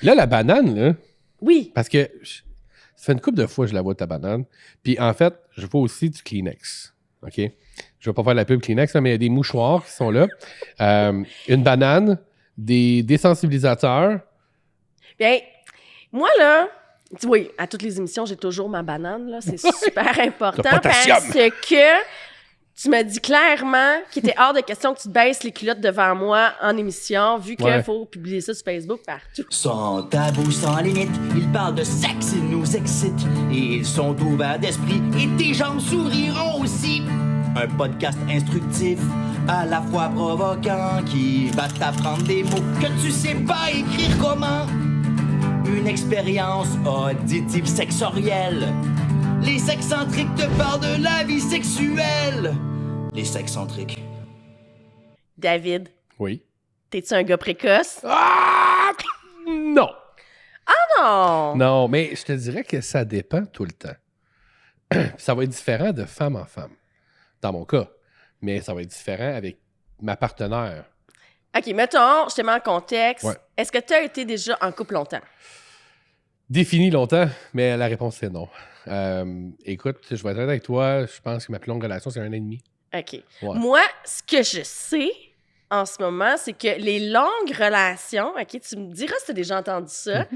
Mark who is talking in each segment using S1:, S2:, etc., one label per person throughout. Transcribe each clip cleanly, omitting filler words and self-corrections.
S1: Là, la banane, là,
S2: Oui.
S1: parce que ça fait une couple de fois que je la vois, ta banane. Puis en fait, je vois aussi du Kleenex. OK? Je vais pas faire la pub Kleenex, là, mais il y a des mouchoirs qui sont là. Une banane, des désensibilisateurs.
S2: Bien, moi, là, oui, à toutes les émissions, j'ai toujours ma banane, là. C'est super important
S1: Le potassium.
S2: parce que tu m'as dit clairement qu'il était hors de question que tu te baisses les culottes devant moi en émission, vu qu'il
S1: Ouais.
S2: faut publier ça sur Facebook partout.
S3: Sans tabou, sans limite, ils parlent de sexe, ils nous excitent. Et ils sont ouverts d'esprit, et tes jambes s'ouvriront aussi. Un podcast instructif, à la fois provoquant, qui va t'apprendre des mots que tu sais pas écrire comment. Une expérience auditive sexorielle. Les sexcentriques te parlent de la vie sexuelle. Les sexcentriques.
S2: David,
S1: Oui.
S2: t'es-tu un gars précoce?
S1: Ah! Non.
S2: Non!
S1: Non, mais je te dirais que ça dépend tout le temps. Ça va être différent de femme en femme, dans mon cas. Mais ça va être différent avec ma partenaire.
S2: OK, mettons, je te mets en contexte.
S1: Ouais.
S2: Est-ce que tu as été déjà en couple longtemps?
S1: Défini longtemps, mais la réponse c'est non. Écoute, je vais être honnête avec toi, je pense que ma plus longue relation, c'est 1 an et demi.
S2: OK.
S1: Ouais.
S2: Moi, ce que je sais en ce moment, c'est que les longues relations, OK, tu me diras si tu as déjà entendu ça,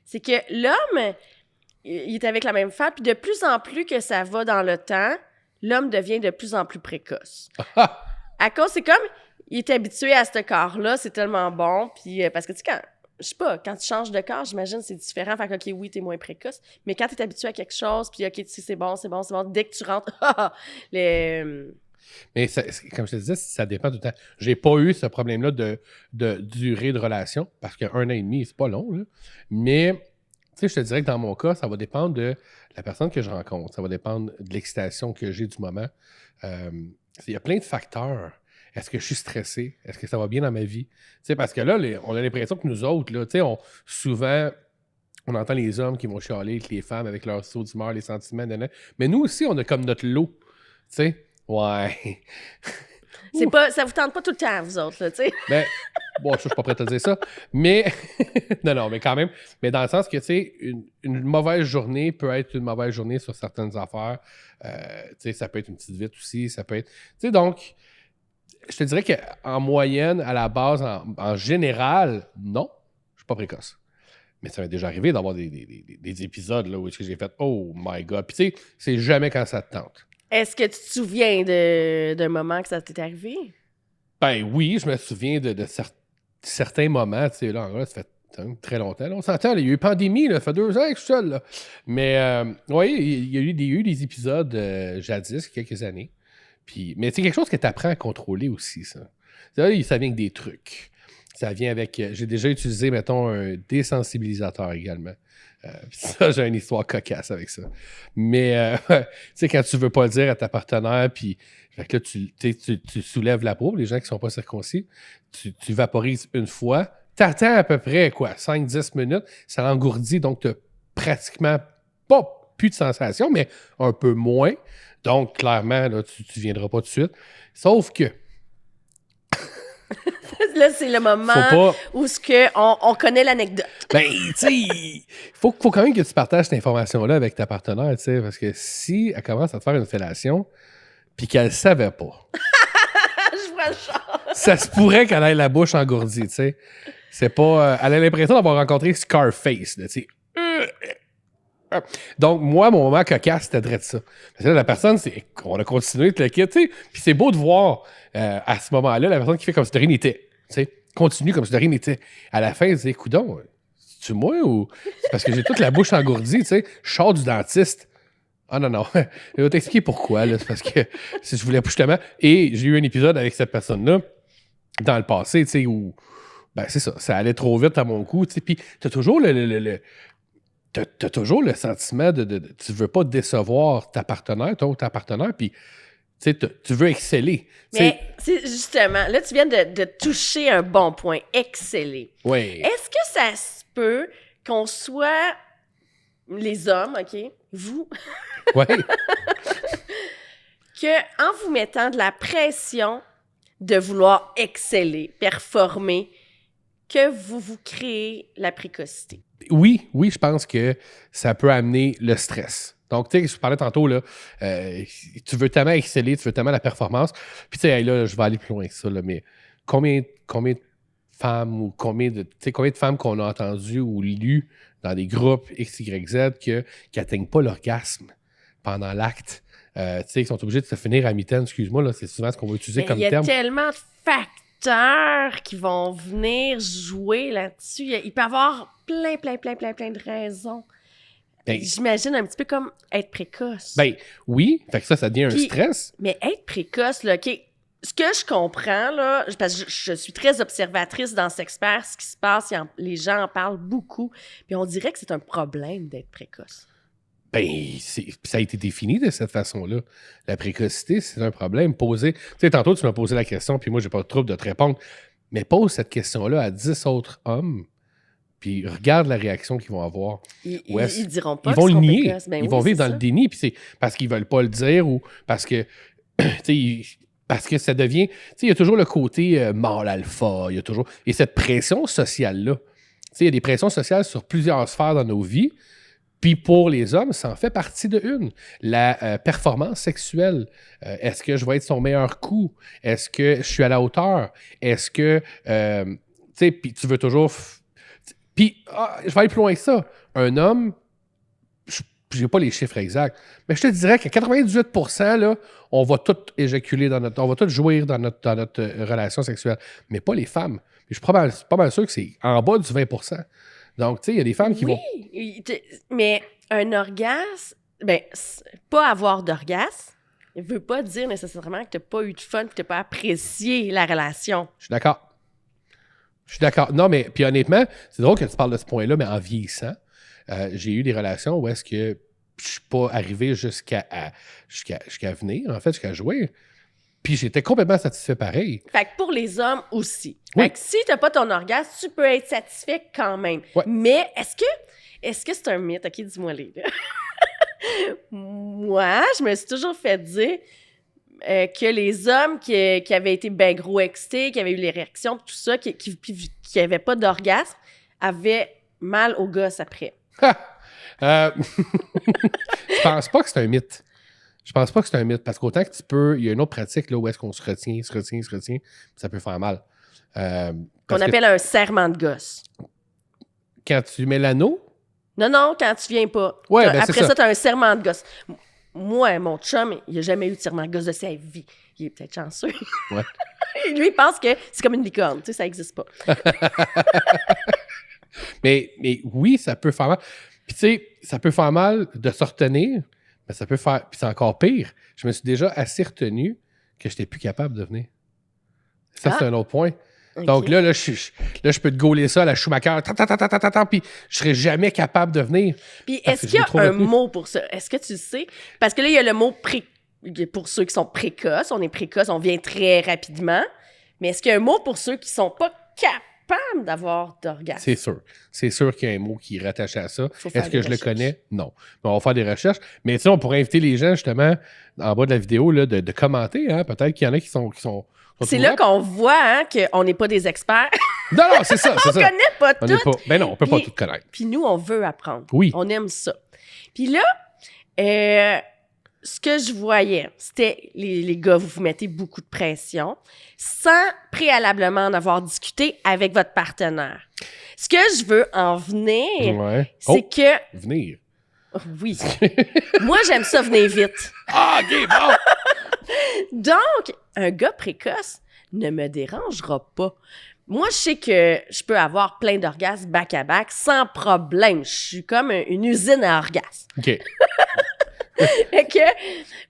S2: c'est que l'homme, il est avec la même femme, puis de plus en plus que ça va dans le temps, l'homme devient de plus en plus précoce. À cause, c'est comme, il est habitué à ce corps-là, c'est tellement bon, puis parce que tu sais, je sais pas, quand tu changes de corps, j'imagine c'est différent, fait que OK, oui, t'es moins précoce, mais quand t'es habitué à quelque chose, puis OK, tu sais, c'est bon, dès que tu rentres,
S1: Mais comme je te disais, ça dépend du temps. J'ai pas eu ce problème-là de durée de relation, parce qu'un an et demi, c'est pas long, là. Mais, tu sais, je te dirais que dans mon cas, ça va dépendre de la personne que je rencontre. Ça va dépendre de l'excitation que j'ai du moment. Il y a plein de facteurs. Est-ce que je suis stressé? Est-ce que ça va bien dans ma vie? Tu sais, parce que là, on a l'impression que nous autres, là, tu sais, souvent, on entend les hommes qui vont chialer avec les femmes avec leur saut d'humeur, les sentiments, mais nous aussi, on a comme notre lot. Tu sais? Ouais.
S2: c'est pas, ça vous tente pas tout le temps, vous autres, là, tu sais.
S1: Ben, bon, ça, je suis pas prêt à te dire ça. Mais, non, mais quand même. Mais dans le sens que, tu sais, une mauvaise journée peut être une mauvaise journée sur certaines affaires. Tu sais, ça peut être une petite vite aussi. Ça peut être. Tu sais, donc, je te dirais qu'en moyenne, à la base, en général, non, je suis pas précoce. Mais ça m'est déjà arrivé d'avoir des épisodes là, où j'ai fait Oh my God. Puis, tu sais, c'est jamais quand ça te tente.
S2: Est-ce que tu te souviens d'un moment que ça t'est arrivé?
S1: Ben oui, je me souviens de certains moments, tu sais, là, en vrai, ça fait très longtemps. Là, on s'entend, là, il y a eu pandémie, là, ça fait 2 ans que je suis seul, là. Mais, oui, il y a eu des épisodes jadis, quelques années. Puis, mais c'est quelque chose que tu apprends à contrôler aussi, ça. Ça vient avec des trucs. Ça vient avec... j'ai déjà utilisé, mettons, un désensibilisateur également. Puis ça, j'ai une histoire cocasse avec ça. Mais, tu sais, quand tu veux pas le dire à ta partenaire, puis fait que là, tu soulèves la peau, les gens qui sont pas circoncis, tu vaporises une fois, t'attends à peu près, 5-10 minutes, ça engourdit, donc t'as pratiquement pas plus de sensation, mais un peu moins. Donc, clairement, là, tu viendras pas tout de suite. Sauf que...
S2: Là, c'est le moment où on connaît l'anecdote.
S1: Ben, tu sais, il faut quand même que tu partages cette information-là avec ta partenaire, tu sais, parce que si elle commence à te faire une fellation, puis qu'elle savait pas,
S2: Je vois le genre.
S1: ça se pourrait qu'elle ait la bouche engourdie, tu sais. C'est pas... elle a l'impression d'avoir rencontré Scarface, tu sais. Donc, moi, mon moment cocasse, c'était de ça. Parce que là, la personne, on a continué de le quitter, tu sais. Puis c'est beau de voir, à ce moment-là, la personne qui fait comme si de rien n'était. Tu sais, continue comme si de rien n'était. À la fin, elle dit, coudonc, c'est-tu moi ou... C'est parce que j'ai toute la bouche engourdie, tu sais. Je sors du dentiste. Ah non. Je vais t'expliquer pourquoi, là. C'est parce que si je voulais justement... Et j'ai eu un épisode avec cette personne-là dans le passé, tu sais, où... Ben, c'est ça. Ça allait trop vite à mon goût, tu sais. Puis t'as toujours T'as toujours le sentiment tu veux pas décevoir ta partenaire, toi ou ta partenaire, puis tu veux exceller.
S2: Mais c'est justement, là, tu viens de toucher un bon point, exceller.
S1: Oui.
S2: Est-ce que ça se peut qu'on soit les hommes, OK, vous,
S1: Oui.
S2: que en vous mettant de la pression de vouloir exceller, performer, que vous créez la précocité?
S1: Oui, je pense que ça peut amener le stress. Donc, tu sais, je parlais tantôt, là, tu veux tellement exceller, tu veux tellement la performance. Puis, tu sais, là, je vais aller plus loin que ça, là, mais combien de femmes ou combien de femmes qu'on a entendues ou lues dans des groupes X, Y, Z qui n'atteignent pas l'orgasme pendant l'acte? Tu sais, qui sont obligés de se finir à mi-temps, excuse-moi, là, c'est souvent ce qu'on va utiliser comme terme.
S2: Il y a tellement de facteurs qui vont venir jouer là-dessus. Il peut y avoir plein de raisons.
S1: Ben,
S2: j'imagine un petit peu comme être précoce.
S1: Ben oui, fait que ça devient un stress.
S2: Mais être précoce, là, OK, ce que je comprends, là, parce que je suis très observatrice dans Sexpert, ce qui se passe, les gens en parlent beaucoup, puis on dirait que c'est un problème d'être précoce.
S1: Ben, ça a été défini de cette façon-là. La précocité, c'est un problème posé. Tu sais, tantôt, tu m'as posé la question, puis moi, j'ai pas de trouble de te répondre, mais pose cette question-là à 10 autres hommes, puis regarde la réaction qu'ils vont avoir.
S2: Ils diront pas
S1: ils vont le nier.
S2: Ben
S1: ils vont vivre dans le déni, puis c'est parce qu'ils veulent pas le dire ou parce que, parce que ça devient... Tu sais, il y a toujours le côté mâle alpha, il y a toujours... Et cette pression sociale-là, tu sais, il y a des pressions sociales sur plusieurs sphères dans nos vies, puis pour les hommes, ça en fait partie de une. La performance sexuelle. Est-ce que je vais être son meilleur coup? Est-ce que je suis à la hauteur? Est-ce que... tu sais, puis tu veux toujours... Puis, je vais aller plus loin que ça. Un homme, je n'ai pas les chiffres exacts, mais je te dirais qu'à 98%, là, on va tout éjaculer on va tout jouir dans notre relation sexuelle, mais pas les femmes. Je suis pas mal sûr que c'est en bas du 20%. Donc, tu sais, il y a des femmes qui vont...
S2: Oui, mais un orgasme, ben, pas avoir d'orgasme, ne veut pas dire nécessairement que tu n'as pas eu de fun, que tu n'as pas apprécié la relation.
S1: Je suis d'accord. Non, mais puis honnêtement, c'est drôle que tu parles de ce point-là, mais en vieillissant, j'ai eu des relations où est-ce que je suis pas arrivé jusqu'à venir, en fait, jusqu'à jouer. Puis j'étais complètement satisfait pareil.
S2: Fait que pour les hommes aussi.
S1: Oui.
S2: Fait que si t'as pas ton orgasme, tu peux être satisfait quand même.
S1: Ouais.
S2: Mais est-ce que c'est un mythe? OK, dis-moi-les. Moi, je me suis toujours fait dire que les hommes qui avaient été ben gros excités, qui avaient eu l'érection, tout ça, qui n'avaient pas d'orgasme, avaient mal au gosse après.
S1: Je pense pas que c'est un mythe. Parce qu'autant que tu peux, il y a une autre pratique là, où est-ce qu'on se retient, ça peut faire mal.
S2: Qu'on appelle un serrement de gosse.
S1: Quand tu mets l'anneau?
S2: Non, quand tu viens pas.
S1: Ouais, ben
S2: après ça, tu as un serrement de gosse. Moi, mon chum, il n'a jamais eu de serment de gosse de sa vie. Il est peut-être chanceux.
S1: Ouais.
S2: Lui, il pense que c'est comme une licorne. Tu sais, ça n'existe pas.
S1: mais oui, ça peut faire mal. Puis tu sais, ça peut faire mal de se retenir, mais ça peut faire... Puis c'est encore pire. Je me suis déjà assez retenu que je n'étais plus capable de venir. Ça, c'est un autre point. Okay. Donc là, je peux te gauler ça à la Schumacher, puis je serais jamais capable de venir.
S2: Puis est-ce qu'il y a un mot pour ça? Est-ce que tu sais? Parce que là, il y a le mot pour ceux qui sont précoces. On est précoce, on vient très rapidement. Mais est-ce qu'il y a un mot pour ceux qui sont pas capables d'avoir d'orgasme?
S1: C'est sûr. C'est sûr qu'il y a un mot qui est rattaché à ça. Est-ce que je le connais? Non. Mais on va faire des recherches. Mais tu sais, on pourrait inviter les gens, justement, en bas de la vidéo, là, de commenter. Hein? Peut-être qu'il y en a qui sont
S2: c'est là qu'on voit hein, qu'on n'est pas des experts.
S1: Non, c'est ça.
S2: On connaît pas tout.
S1: Ben non, on peut pas tout connaître.
S2: Puis nous, on veut apprendre.
S1: Oui.
S2: On aime ça. Puis là, ce que je voyais, c'était les gars, vous mettez beaucoup de pression sans préalablement en avoir discuté avec votre partenaire. Ce que je veux en venir, c'est que...
S1: Venir?
S2: Oui. Moi, j'aime ça venir vite.
S1: Ah, OK, bon!
S2: Donc, un gars précoce ne me dérangera pas. Moi, je sais que je peux avoir plein d'orgasmes back-à-back sans problème. Je suis comme une usine à orgasmes.
S1: OK.
S2: Fait que,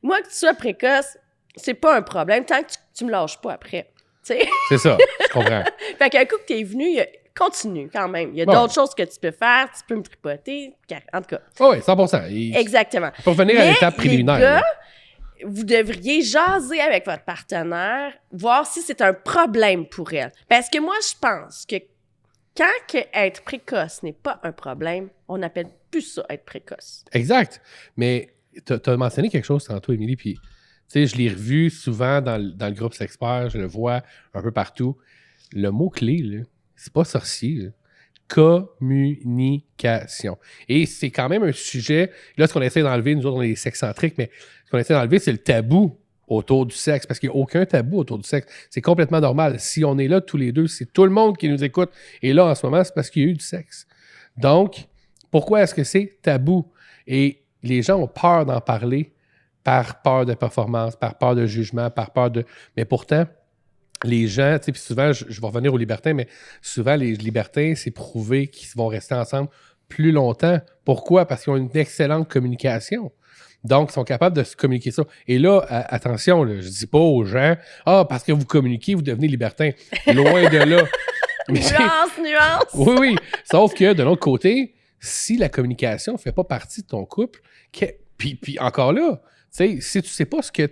S2: moi, que tu sois précoce, c'est pas un problème tant que tu me lâches pas après. T'sais?
S1: C'est ça, je comprends.
S2: Fait qu'un coup que t'es venu, continue quand même. Il y a d'autres choses que tu peux faire. Tu peux me tripoter. En tout cas.
S1: Oui, 100%.
S2: Exactement.
S1: Pour venir à l'étape préliminaire.
S2: Les gars, vous devriez jaser avec votre partenaire, voir si c'est un problème pour elle. Parce que moi, je pense que quand être précoce n'est pas un problème, on n'appelle plus ça être précoce.
S1: Exact. Mais tu as mentionné quelque chose tantôt, Émilie, puis tu sais, je l'ai revu souvent dans le groupe Sexpert, je le vois un peu partout. Le mot-clé, là, c'est pas sorcier. Là. Communication. Et c'est quand même un sujet, là, ce qu'on essaie d'enlever, nous autres, on est sexcentriques, mais ce qu'on essaie d'enlever, c'est le tabou autour du sexe, parce qu'il n'y a aucun tabou autour du sexe. C'est complètement normal. Si on est là tous les deux, c'est tout le monde qui nous écoute. Et là, en ce moment, c'est parce qu'il y a eu du sexe. Donc, pourquoi est-ce que c'est tabou? Et les gens ont peur d'en parler par peur de performance, par peur de jugement, par peur de... Mais pourtant, les gens, tu sais, puis souvent, je vais revenir aux libertins, mais souvent, les libertins, c'est prouvé qu'ils vont rester ensemble plus longtemps. Pourquoi? Parce qu'ils ont une excellente communication. Donc, ils sont capables de se communiquer ça. Et là, attention, là, je dis pas aux gens, parce que vous communiquez, vous devenez libertin. Loin de là. Mais
S2: nuance!
S1: Oui. Sauf que, de l'autre côté, si la communication ne fait pas partie de ton couple, puis encore là, tu sais, si tu sais pas ce que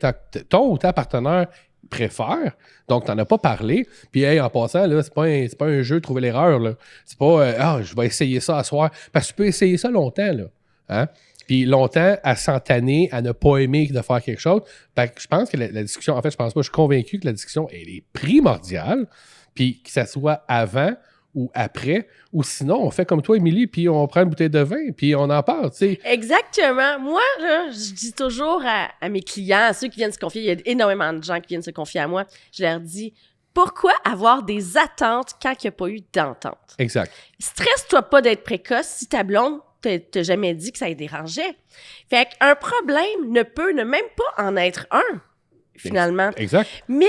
S1: ton ou ta partenaire préfère, donc tu n'en as pas parlé, puis en passant, là, c'est pas un jeu de trouver l'erreur, là. C'est pas je vais essayer ça à soir, parce que tu peux essayer ça longtemps, là. Hein? Puis longtemps à s'entanner, à ne pas aimer de faire quelque chose. Fait que je pense que la discussion, en fait, je suis convaincu que la discussion, elle est primordiale, puis que ça soit avant ou après, ou sinon, on fait comme toi, Émilie, puis on prend une bouteille de vin, puis on en parle, tu sais.
S2: Exactement. Moi, là, je dis toujours à mes clients, à ceux qui viennent se confier, il y a énormément de gens qui viennent se confier à moi, je leur dis, pourquoi avoir des attentes quand il n'y a pas eu d'entente?
S1: Exact.
S2: Stresse-toi pas d'être précoce si ta blonde t'a jamais dit que ça les dérangeait. Fait qu'un problème ne peut même pas en être un, finalement.
S1: Exact.
S2: Mais,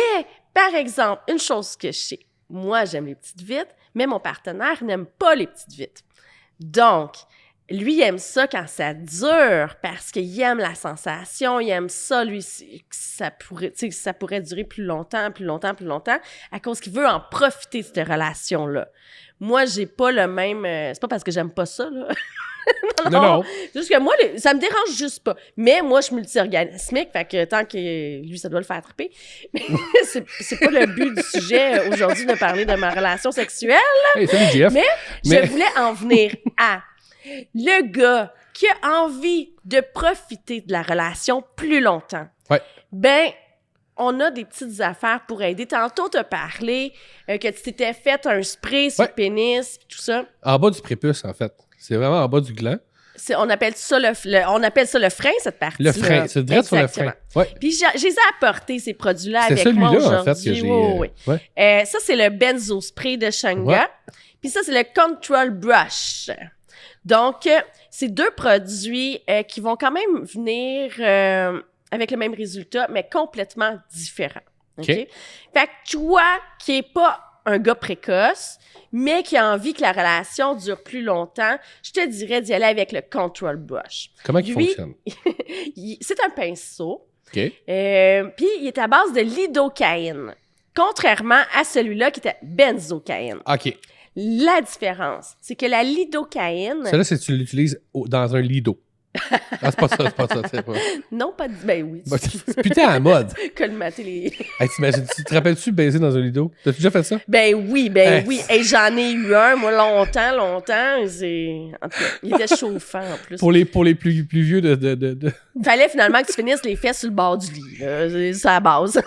S2: par exemple, une chose que je sais, moi, j'aime les petites vites, mais mon partenaire n'aime pas les petites vites. Donc, lui, il aime ça quand ça dure parce qu'il aime la sensation, il aime ça, lui, ça pourrait durer plus longtemps, à cause qu'il veut en profiter de cette relation-là. Moi, j'ai pas le même... c'est pas parce que j'aime pas ça, là. non. Juste que moi, ça me dérange juste pas. Mais moi, je suis multi-orgasmique, fait que tant que lui, ça doit le faire triper. Mais c'est pas le but du sujet aujourd'hui de parler de ma relation sexuelle.
S1: Hey, salut, Jeff.
S2: Mais je voulais en venir à le gars qui a envie de profiter de la relation plus longtemps.
S1: Ouais.
S2: Ben, on a des petites affaires pour aider. Tantôt, t'as parlé que tu t'étais fait un spray sur le pénis, tout ça.
S1: En bas du prépuce, en fait. C'est vraiment en bas du gland.
S2: On appelle ça le frein, cette partie-là.
S1: Le frein, c'est direct sur le frein. Ouais.
S2: Puis je les ai apportés, ces produits-là, avec moi
S1: aujourd'hui.
S2: En fait,
S1: que j'ai...
S2: Ouais. Ça, c'est le benzo spray de Shanga. Ouais. Puis ça, c'est le Control Brush. Donc, c'est deux produits qui vont quand même venir avec le même résultat, mais complètement différents. Okay? Fait que toi, qui n'es pas un gars précoce, mais qui a envie que la relation dure plus longtemps, je te dirais d'y aller avec le Control Brush.
S1: Comment il fonctionne?
S2: C'est un pinceau.
S1: OK.
S2: Puis, il est à base de lidocaïne, contrairement à celui-là qui était benzocaïne.
S1: OK.
S2: La différence, c'est que la lidocaïne...
S1: Celle-là, c'est que tu l'utilises dans un lido. C'est pas ça.
S2: Non, pas... Ben oui.
S1: C'est putain à la mode.
S2: Colmater les...
S1: Hey, tu te rappelles-tu baiser dans un lido? T'as-tu déjà fait ça?
S2: Ben oui. Hey, j'en ai eu un, moi, longtemps. En tout cas, il était chauffant, en plus.
S1: Pour les plus vieux de...
S2: Fallait finalement que tu finisses les fesses sur le bord du lit. C'est la base.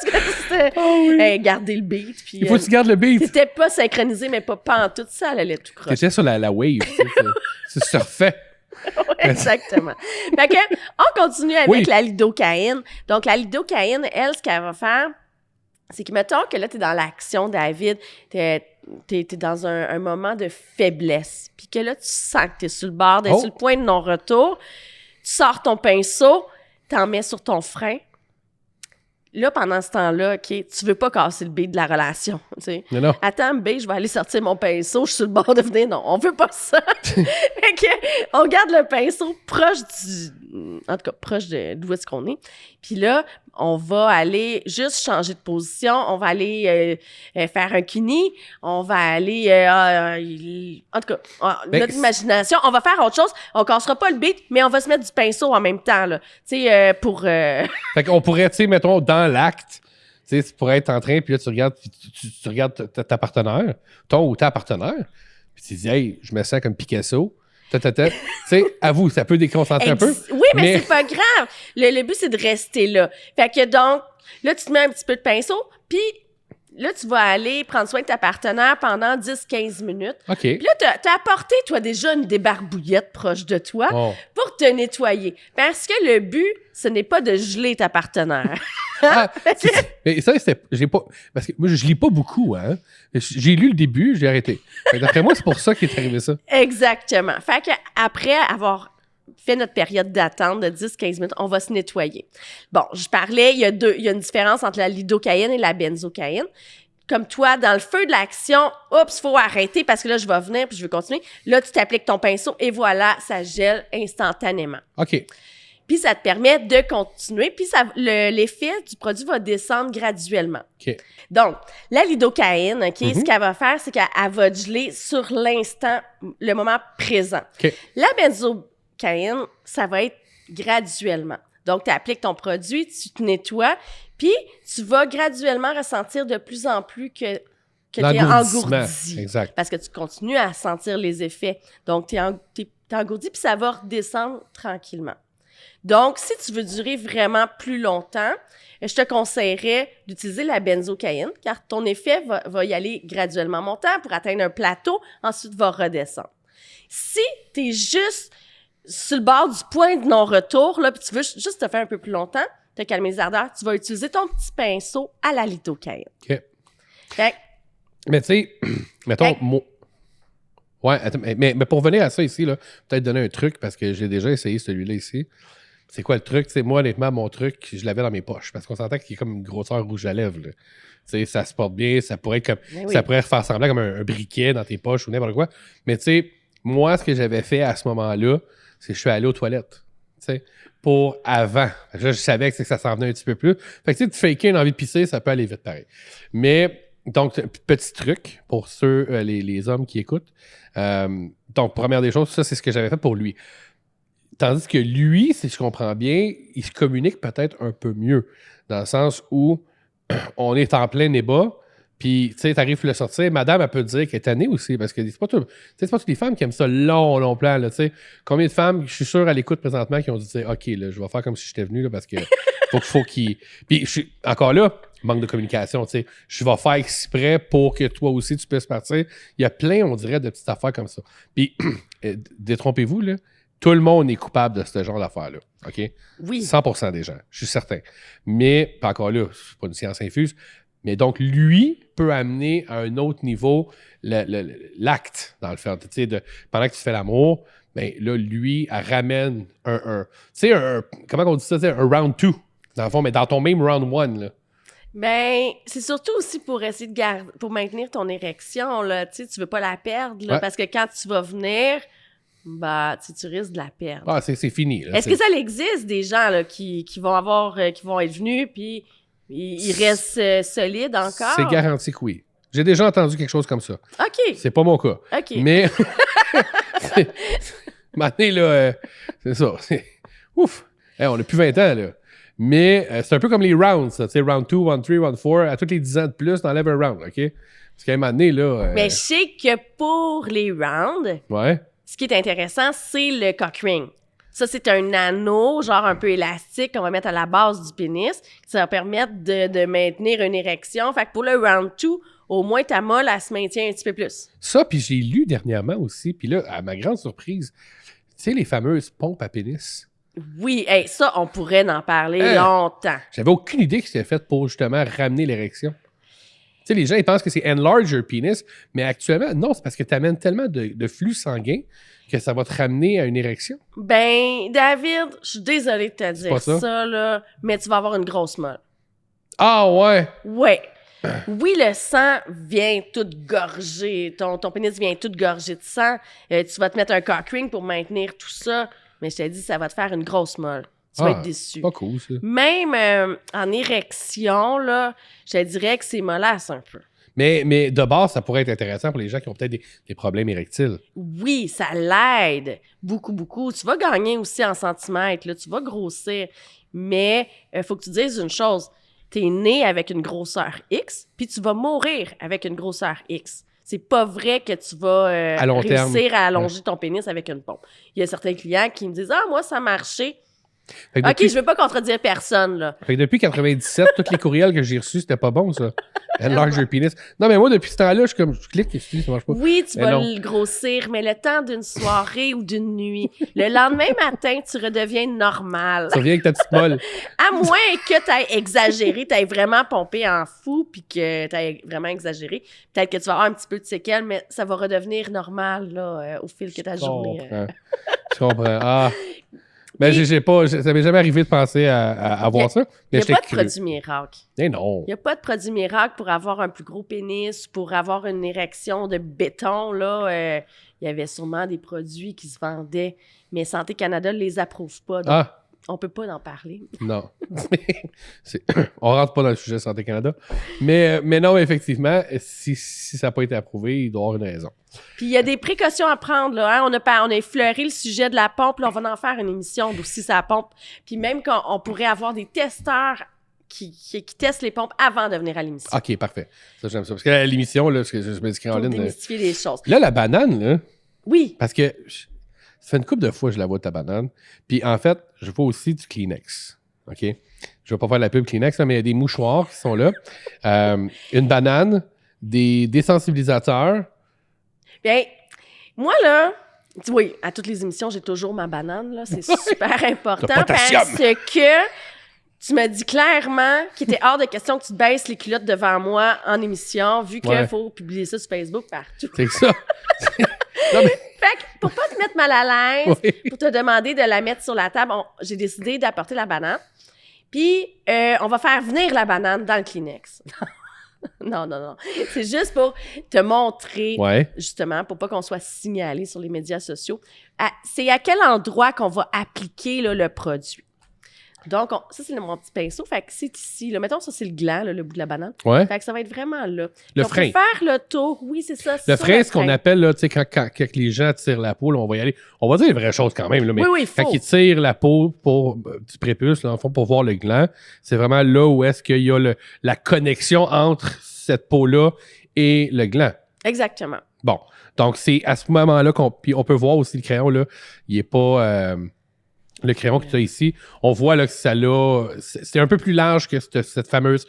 S2: Parce que c'était garder le beat. Puis,
S1: il faut que tu gardes le beat.
S2: T'étais pas synchronisé, mais pas en tout ça, elle allait tout croche.
S1: T'étais sur la wave. Tu surfais.
S2: Exactement. Fait que, on continue avec la lidocaïne. Donc, la lidocaïne, elle, ce qu'elle va faire, c'est que, mettons que là, t'es dans l'action, David, t'es dans un moment de faiblesse, puis que là, tu sens que t'es sur le bord, sur le point de non-retour, tu sors ton pinceau, t'en mets sur ton frein. Là, pendant ce temps-là, OK, tu veux pas casser le beat de la relation, tu sais.
S1: Non.
S2: Attends, je vais aller sortir mon pinceau, je suis sur le bord de venir. Non, on veut pas ça. Fait que, on garde le pinceau proche d'où est-ce qu'on est. Puis là, on va aller juste changer de position. On va aller faire un kini. On va aller... en tout cas, notre imagination, on va faire autre chose. On cassera pas le beat, mais on va se mettre du pinceau en même temps, là. Tu sais, pour...
S1: Fait qu'on pourrait, tu sais, mettons, dans l'acte, tu sais, tu pourrais être en train, puis là, tu regardes ta partenaire, ton ou ta partenaire, puis tu dis, hey, je me sens comme Picasso. Tu sais, avoue, ça peut déconcentrer un peu.
S2: Oui, mais c'est pas grave. Le but, c'est de rester là. Fait que donc, là, tu te mets un petit peu de pinceau, puis là, tu vas aller prendre soin de ta partenaire pendant 10-15 minutes.
S1: OK.
S2: Puis là, t'as apporté, toi, déjà une débarbouillette proche de toi
S1: Oh.
S2: pour te nettoyer. Parce que le but, ce n'est pas de geler ta partenaire.
S1: Ah, mais ça, j'ai pas. Parce que moi, je lis pas beaucoup, hein. J'ai lu le début, j'ai arrêté. Fait que d'après moi, c'est pour ça qu'il est arrivé ça.
S2: Exactement. Fait qu'après avoir fait notre période d'attente de 10-15 minutes, on va se nettoyer. Bon, je parlais, il y a une différence entre la lidocaïne et la benzocaïne. Comme toi, dans le feu de l'action, oups, faut arrêter parce que là, je vais venir puis je veux continuer. Là, tu t'appliques ton pinceau et voilà, ça gèle instantanément.
S1: OK.
S2: Puis ça te permet de continuer, puis l'effet du produit va descendre graduellement.
S1: OK.
S2: Donc, la lidocaïne, OK, ce qu'elle va faire, c'est qu'elle va geler sur l'instant, le moment présent.
S1: OK.
S2: La benzocaïne, ça va être graduellement. Donc, tu appliques ton produit, tu te nettoies, puis tu vas graduellement ressentir de plus en plus que tu es engourdi.
S1: Exact.
S2: Parce que tu continues à sentir les effets. Donc, tu es engourdi, puis ça va redescendre tranquillement. Donc, si tu veux durer vraiment plus longtemps, je te conseillerais d'utiliser la benzocaïne, car ton effet va y aller graduellement montant pour atteindre un plateau, ensuite va redescendre. Si tu es juste sur le bord du point de non-retour, là, puis tu veux juste te faire un peu plus longtemps, te calmer les ardeurs, tu vas utiliser ton petit pinceau à la lidocaïne.
S1: OK.
S2: Fait,
S1: Mais tu sais, mettons... Ouais, attends, mais pour revenir à ça ici, là, peut-être donner un truc, parce que j'ai déjà essayé celui-là ici. C'est quoi le truc? T'sais, moi, honnêtement, mon truc, je l'avais dans mes poches, parce qu'on s'entend qu'il est comme une grosseur rouge à lèvres. Là. T'sais, ça se porte bien, ça pourrait être comme...
S2: oui.
S1: Ça pourrait faire semblant comme un briquet dans tes poches ou n'importe quoi. Mais tu sais, moi, ce que j'avais fait à ce moment-là, c'est que je suis allé aux toilettes. T'sais, pour avant. Fait que là, je savais que ça s'en venait un petit peu plus. Fait que tu sais, de faker une envie de pisser, ça peut aller vite pareil. Mais... Donc, petit truc pour ceux, les hommes qui écoutent. Donc, première des choses, ça, c'est ce que j'avais fait pour lui. Tandis que lui, si je comprends bien, il se communique peut-être un peu mieux. Dans le sens où on est en plein débat, puis, tu sais, t'arrives à le sortir, madame, elle peut te dire qu'elle est tannée aussi, parce que c'est pas toutes les femmes qui aiment ça long plan, là, tu sais. Combien de femmes, je suis sûr, à l'écoute présentement, qui ont dit, OK, là, je vais faire comme si j'étais venu, là, parce que faut qu'il... Puis, encore là, manque de communication, tu sais. Je vais faire exprès pour que toi aussi, tu puisses partir. Il y a plein, on dirait, de petites affaires comme ça. Puis, détrompez-vous, là, tout le monde est coupable de ce genre d'affaires-là, OK?
S2: Oui.
S1: 100% des gens, je suis certain. Mais, pas encore là, c'est pas une science infuse, mais donc, lui peut amener à un autre niveau l'acte, dans le fait. Tu sais, pendant que tu fais l'amour, bien là, lui, elle ramène tu sais, comment on dit ça? Un round 2, dans le fond, mais dans ton même round 1, là.
S2: Ben, c'est surtout aussi pour essayer de garder, pour maintenir ton érection, là. Tu sais, tu veux pas la perdre, là, parce que quand tu vas venir, bah, tu risques de la perdre.
S1: Ah, c'est fini, là.
S2: Est-ce que ça existe des gens, là, qui vont être venus, puis ils restent solides encore?
S1: C'est garanti que oui. J'ai déjà entendu quelque chose comme ça.
S2: OK.
S1: C'est pas mon cas.
S2: OK.
S1: Mais, maintenant, là, c'est ça. Ouf! Hey, on a plus 20 ans, là. Mais c'est un peu comme les rounds, ça. Tu sais, round 2, round 3, round 4. À tous les 10 ans de plus, t'enlèves un round, OK? Parce qu'à un moment donné, là...
S2: Mais je sais que pour les rounds,
S1: ouais.
S2: ce qui est intéressant, c'est le cock ring. Ça, c'est un anneau, genre un peu élastique, qu'on va mettre à la base du pénis. Ça va permettre de maintenir une érection. Fait que pour le round 2, au moins ta molle, elle se maintient un petit peu plus.
S1: Ça, puis j'ai lu dernièrement aussi, puis là, à ma grande surprise, tu sais, les fameuses pompes à pénis.
S2: Oui, hey, ça, on pourrait en parler longtemps.
S1: J'avais aucune idée que c'était fait pour justement ramener l'érection. Tu sais, les gens, ils pensent que c'est enlarge your penis, mais actuellement, non, c'est parce que tu amènes tellement de flux sanguin que ça va te ramener à une érection.
S2: Ben, David, je suis désolée de te dire
S1: pas ça.
S2: ça, là, mais tu vas avoir une grosse molle.
S1: Ah ouais!
S2: Ouais. Oui, le sang vient tout gorger. Ton pénis vient tout gorger de sang. Tu vas te mettre un cock ring pour maintenir tout ça. Mais je t'ai dit, ça va te faire une grosse molle. Tu vas être déçu.
S1: Pas cool, ça.
S2: Même en érection, là, je te dirais que c'est mollasse un peu.
S1: Mais de base, ça pourrait être intéressant pour les gens qui ont peut-être des problèmes érectiles.
S2: Oui, ça l'aide beaucoup, beaucoup. Tu vas gagner aussi en centimètres, là, tu vas grossir. Mais il faut que tu dises une chose. Tu es né avec une grosseur X, puis tu vas mourir avec une grosseur X. C'est pas vrai que tu vas réussir à allonger ton pénis avec une pompe. Il y a certains clients qui me disent « Ah, moi, ça a marché. »
S1: Fait que
S2: OK,
S1: depuis,
S2: je veux pas contredire personne, là.
S1: fait que depuis 97, tous les courriels que j'ai reçus, c'était pas bon, ça. Enlarge your penis. Non, mais moi, depuis ce temps-là, je clique, et ça marche pas.
S2: Oui, tu
S1: Mais
S2: vas
S1: non.
S2: le grossir, mais le temps d'une soirée ou d'une nuit. Le lendemain matin, tu redeviens normal.
S1: Ça revient avec ta petite molle.
S2: À moins que tu aies exagéré, tu aies vraiment pompé en fou, puis que tu aies vraiment exagéré. Peut-être que tu vas avoir un petit peu de séquelles, mais ça va redevenir normal là, au fil que ta journée.
S1: Je comprends. Ah. Mais ça m'est jamais arrivé de penser à voir ça.
S2: Il
S1: Mais
S2: n'y a
S1: j'étais
S2: pas de
S1: curieux.
S2: produit miracle.
S1: Eh non.
S2: Il n'y a pas de produit miracle pour avoir un plus gros pénis, pour avoir une érection de béton. Là, il y avait sûrement des produits qui se vendaient, mais Santé Canada ne les approuve pas. Donc on ne peut pas en parler.
S1: Non. On rentre pas dans le sujet Santé Canada. Mais non, effectivement, si ça n'a pas été approuvé, il doit y avoir une raison.
S2: Puis il y a des précautions à prendre. Là, hein? On a effleuré le sujet de la pompe. Là, on va en faire une émission d'aussi ça pompe. Puis même qu'on pourrait avoir des testeurs qui testent les pompes avant de venir à l'émission.
S1: OK, parfait. Ça, j'aime ça. Parce que à l'émission, là, parce que je me dis
S2: Pour
S1: Caroline.
S2: démystifier les choses.
S1: Là, la banane, là,
S2: Oui.
S1: parce que ça fait une couple de fois que je la vois, ta banane. Puis en fait, je vois aussi du Kleenex. OK? Je vais pas faire la pub Kleenex, là, mais il y a des mouchoirs qui sont là. Une banane, des désensibilisateurs.
S2: Bien, moi, là, oui, à toutes les émissions, j'ai toujours ma banane, là. C'est super important
S1: Le potassium.
S2: parce que tu m'as dit clairement qu'il était hors de question que tu te baisses les culottes devant moi en émission, vu qu'il faut publier ça sur Facebook partout.
S1: C'est que ça. Non, mais...
S2: Fait que pour pas te mettre mal à l'aise,
S1: Oui.
S2: pour te demander de la mettre sur la table, j'ai décidé d'apporter la banane. Puis, on va faire venir la banane dans le Kleenex. Non. C'est juste pour te montrer, justement, pour pas qu'on soit signalé sur les médias sociaux. C'est à quel endroit qu'on va appliquer là, le produit. Donc, ça, c'est mon petit pinceau. Fait que c'est ici. Là. Mettons, ça, c'est le gland, là, le bout de la banane.
S1: Ouais.
S2: Fait que ça va être vraiment là.
S1: Le
S2: on
S1: frein.
S2: peut faire le tour. Oui, c'est ça.
S1: Le frein, ce qu'on appelle, là, tu sais, quand les gens tirent la peau, là, on va y aller. On va dire les vraies choses quand même, là, mais
S2: oui,
S1: quand ils tirent la peau du prépuce, là, en fond, pour voir le gland, c'est vraiment là où est-ce qu'il y a la connexion entre cette peau-là et le gland.
S2: Exactement.
S1: Bon. Donc, c'est à ce moment-là puis on peut voir aussi le crayon, là, il n'est pas... le crayon que tu as ici, on voit là, que ça l'a... C'est un peu plus large que cette fameuse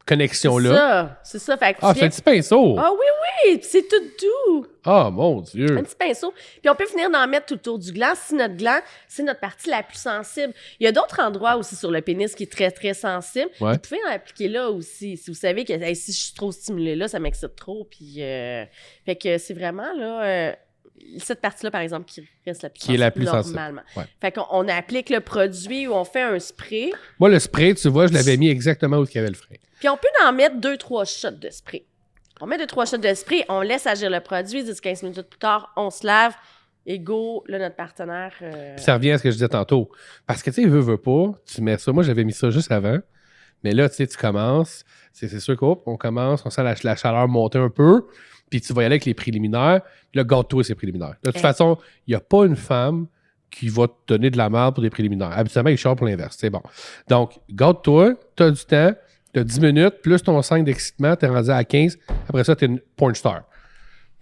S1: connexion-là.
S2: C'est ça. Fait que
S1: c'est un petit pinceau.
S2: Ah oui, c'est tout doux.
S1: Ah, mon Dieu.
S2: Un petit pinceau. Puis on peut venir en mettre tout autour du gland. Si notre gland, c'est notre partie la plus sensible. Il y a d'autres endroits aussi sur le pénis qui est très, très sensible.
S1: Ouais.
S2: Vous pouvez en appliquer là aussi. Si vous savez que si je suis trop stimulée là, ça m'excite trop. Puis, fait que c'est vraiment là... cette partie-là, par exemple, qui reste la plus sensible.
S1: Qui est la plus
S2: normalement.
S1: sensible. Ouais.
S2: Fait qu'on applique le produit ou on fait un spray.
S1: Moi, le spray, tu vois, je l'avais mis exactement où il y avait le frein.
S2: Puis on peut en mettre 2-3 shots de spray. On met 2-3 shots de spray, on laisse agir le produit, 10-15 minutes plus tard, on se lave, et go, là, notre partenaire...
S1: Puis ça revient à ce que je disais tantôt. Parce que, tu sais, veux pas, tu mets ça. Moi, j'avais mis ça juste avant. Mais là, tu sais, tu commences. C'est sûr qu'on commence, on sent la chaleur monter un peu. Puis tu vas y aller avec les préliminaires. Puis là, garde-toi ces préliminaires. De toute façon, il n'y a pas une femme qui va te donner de la merde pour des préliminaires. Habituellement, ils chargent pour l'inverse. C'est bon. Donc, garde-toi, tu as du temps, tu as 10 minutes, plus ton 5 d'excitement, tu es rendu à 15. Après ça, tu es une porn star.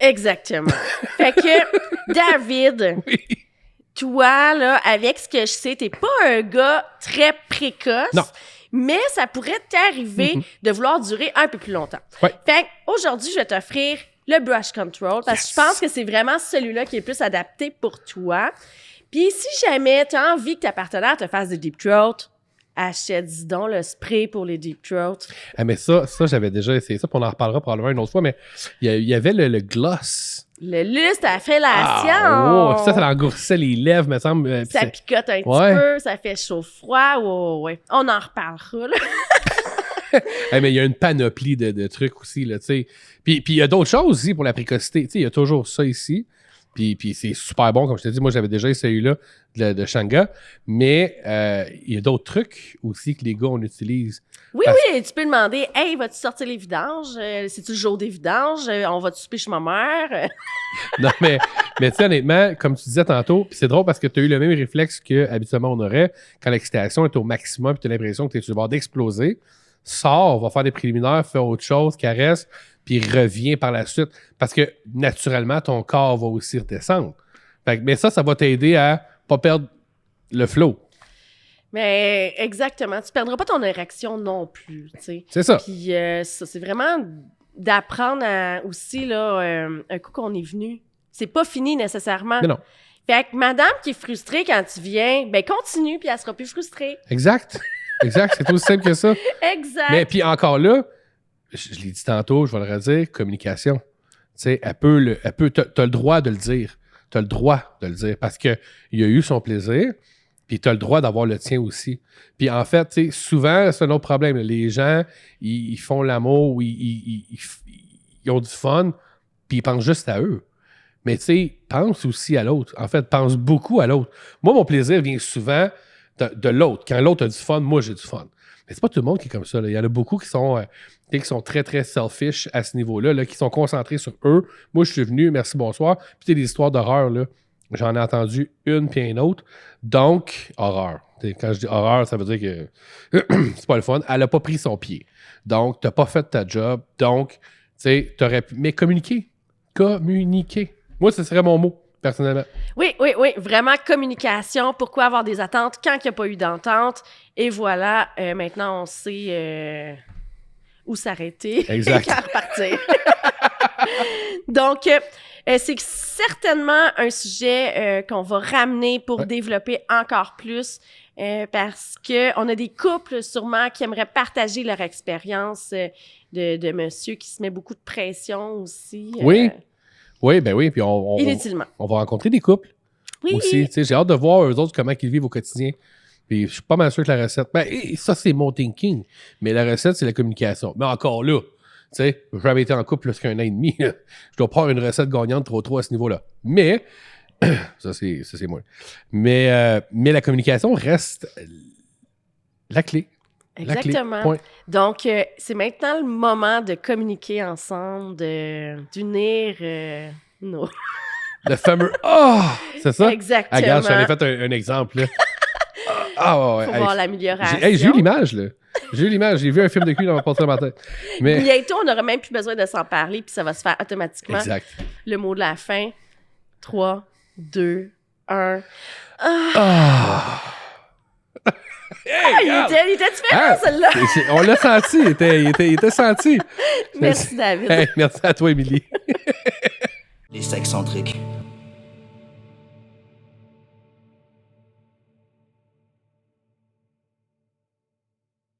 S2: Exactement. Fait que, David, toi, là, avec ce que je sais, t'es pas un gars très précoce.
S1: Non.
S2: Mais ça pourrait t'arriver de vouloir durer un peu plus longtemps.
S1: Ouais.
S2: Fait qu'aujourd'hui, je vais t'offrir le brush control parce que je pense que c'est vraiment celui-là qui est plus adapté pour toi. Puis si jamais tu as envie que ta partenaire te fasse des deep throat, achète, dis donc, le spray pour les deep throat.
S1: Ah, mais ça j'avais déjà essayé ça, puis on en reparlera probablement une autre fois, mais il y avait le gloss.
S2: Le lustre à fellation.
S1: Ah, oh, ça engourdissait les lèvres, me semble.
S2: Ça picote un petit peu, ça fait chaud-froid. Ouais. On en reparlera, là.
S1: Hey, mais il y a une panoplie de trucs aussi, là, tu sais. Puis il y a d'autres choses aussi pour la précocité. Tu sais, il y a toujours ça ici. Puis c'est super bon, comme je t'ai dit. Moi, j'avais déjà essayé là de Shanga. Mais il y a d'autres trucs aussi que les gars, on utilise.
S2: Oui, tu peux demander, « Hey, vas-tu sortir les vidanges? C'est-tu le jour des vidanges? On va-tu souper chez ma mère? »
S1: Non, mais tu sais, honnêtement, comme tu disais tantôt, puis c'est drôle parce que tu as eu le même réflexe qu'habituellement on aurait quand l'excitation est au maximum et tu as l'impression que tu es sur le bord d'exploser. Sors, va faire des préliminaires, fais autre chose, caresse, puis reviens par la suite. Parce que naturellement, ton corps va aussi redescendre. Mais ça va t'aider à pas perdre le flow.
S2: Mais exactement. Tu perdras pas ton érection non plus, tu sais.
S1: C'est ça.
S2: Puis ça, c'est vraiment d'apprendre aussi, là, un coup qu'on est venu. C'est pas fini nécessairement.
S1: Mais non.
S2: Fait que madame qui est frustrée quand tu viens, ben continue, puis elle sera plus frustrée.
S1: Exact. Exact. C'est aussi simple que ça.
S2: Exact.
S1: Mais puis encore là, je l'ai dit tantôt, je vais le redire, communication. Tu sais, t'as le droit de le dire. T'as le droit de le dire parce qu'il a eu son plaisir, puis t'as le droit d'avoir le tien aussi. Puis en fait, tu sais, souvent, c'est un autre problème. Les gens, ils font l'amour ou ils ont du fun, puis ils pensent juste à eux. Mais tu sais, pense aussi à l'autre. En fait, pense beaucoup à l'autre. Moi, mon plaisir vient souvent de l'autre. Quand l'autre a du fun, moi, j'ai du fun. Mais c'est pas tout le monde qui est comme ça. Là. Il y en a beaucoup qui sont très, très selfish à ce niveau-là, là, qui sont concentrés sur eux. Moi, je suis venu, merci, bonsoir. Puis tu sais, des histoires d'horreur, là, j'en ai entendu une puis une autre. Donc, horreur. T'sais, quand je dis horreur, ça veut dire que c'est pas le fun. Elle a pas pris son pied. Donc, t'as pas fait ta job. Donc, tu sais, t'aurais pu... Mais communiquer. Communiquer. Moi, ce serait mon mot, personnellement.
S2: Oui, vraiment communication. Pourquoi avoir des attentes quand il n'y a pas eu d'entente? Et voilà, maintenant, on sait où s'arrêter
S1: Exact.
S2: et quand repartir. Donc, c'est certainement un sujet qu'on va ramener pour développer encore plus parce qu'on a des couples sûrement qui aimeraient partager leur expérience de monsieur qui se met beaucoup de pression aussi.
S1: Oui. Oui, ben oui, puis
S2: inutilement.
S1: On va rencontrer des couples aussi. J'ai hâte de voir eux autres comment ils vivent au quotidien. Puis je suis pas mal sûr que la recette, ça c'est mon thinking, mais la recette c'est la communication. Mais encore là, tu sais, j'ai jamais été en couple plus qu'un an et demi. Je dois prendre une recette gagnante trop à ce niveau-là. Mais, ça c'est moi. Mais la communication reste la clé.
S2: Exactement.
S1: Point.
S2: Donc, c'est maintenant le moment de communiquer ensemble, d'unir nos...
S1: Le fameux « Ah! » C'est ça?
S2: Exactement.
S1: Ah, regarde, j'en ai fait un exemple. Là. Ouais.
S2: Faut voir l'amélioration.
S1: J'ai eu l'image, là. J'ai vu un film de cul dans ma tête. Mais...
S2: Bientôt, on n'aura même plus besoin de s'en parler, puis ça va se faire automatiquement.
S1: Exact.
S2: Le mot de la fin. 3, 2, 1.
S1: Hey,
S2: il était différent, celle-là.
S1: On l'a senti. Il était senti.
S2: Merci, David.
S1: Hey, merci à toi, Émilie.
S3: Les sexcentriques,